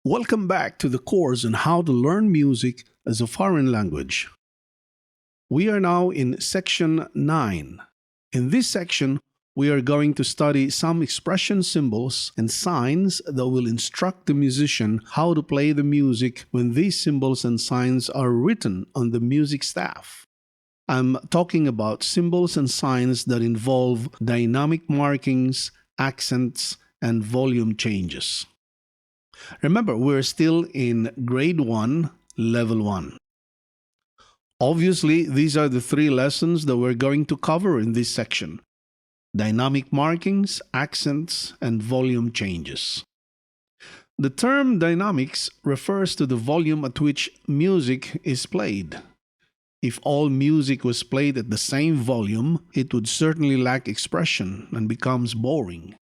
Welcome back to the course on how to learn music as a foreign language. We are now in section 9. In this section, we are going to study some expression symbols and signs that will instruct the musician how to play the music when these symbols and signs are written on the music staff. I'm talking about symbols and signs that involve dynamic markings, accents, and volume changes. Remember, we're still in grade 1, level 1. Obviously, these are the 3 lessons that we're going to cover in this section: dynamic markings, accents, and volume changes. The term dynamics refers to the volume at which music is played. If all music was played at the same volume, it would certainly lack expression and becomes boring.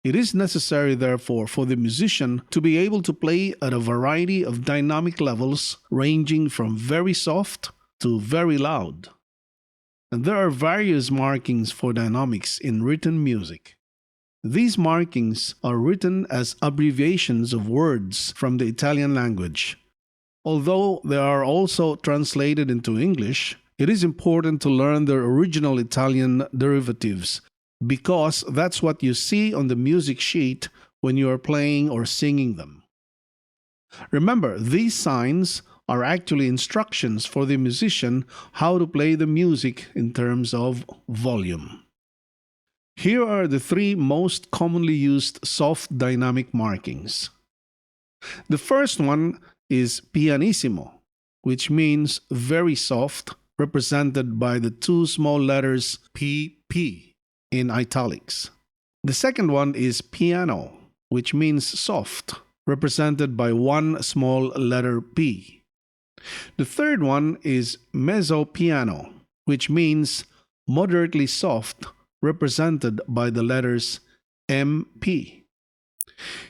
It is necessary, therefore, for the musician to be able to play at a variety of dynamic levels ranging from very soft to very loud. And there are various markings for dynamics in written music. These markings are written as abbreviations of words from the Italian language. Although they are also translated into English, it is important to learn their original Italian derivatives, because that's what you see on the music sheet when you are playing or singing them. Remember, these signs are actually instructions for the musician how to play the music in terms of volume. Here are the 3 most commonly used soft dynamic markings. The first one is pianissimo, which means very soft, represented by the 2 small letters PP in italics. The second one is piano, which means soft, represented by 1 small letter P. The third one is mezzo piano, which means moderately soft, represented by the letters MP.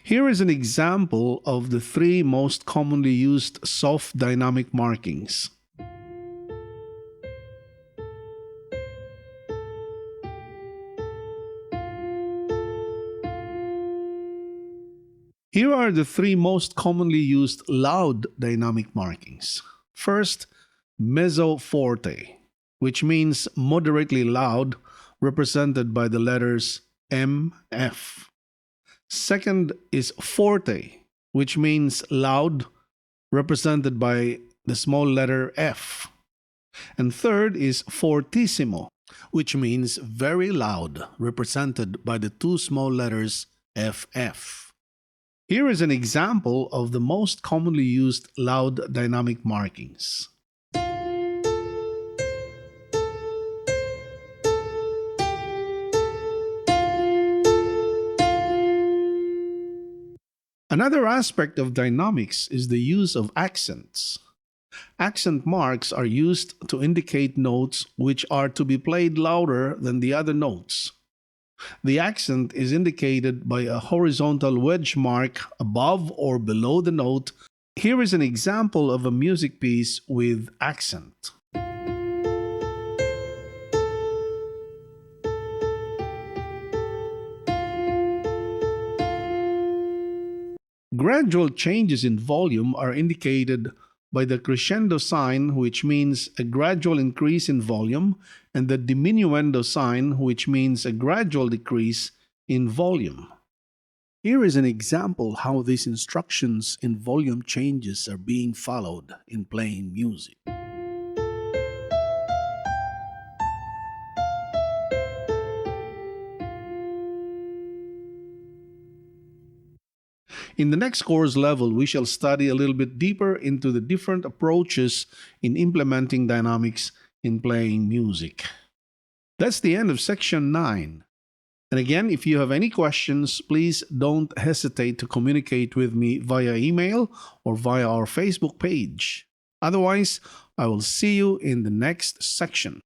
Here is an example of the 3 most commonly used soft dynamic markings. Here are the 3 most commonly used loud dynamic markings. First, mezzo forte, which means moderately loud, represented by the letters MF. Second is forte, which means loud, represented by the small letter F. And third is fortissimo, which means very loud, represented by the 2 small letters FF. Here is an example of the most commonly used loud dynamic markings. Another aspect of dynamics is the use of accents. Accent marks are used to indicate notes which are to be played louder than the other notes. The accent is indicated by a horizontal wedge mark above or below the note. Here is an example of a music piece with accent. Gradual changes in volume are indicated by the crescendo sign, which means a gradual increase in volume, and the diminuendo sign, which means a gradual decrease in volume. Here is an example how these instructions in volume changes are being followed in playing music. In the next course level, we shall study a little bit deeper into the different approaches in implementing dynamics in playing music. That's the end of section 9. And again, if you have any questions, please don't hesitate to communicate with me via email or via our Facebook page. Otherwise, I will see you in the next section.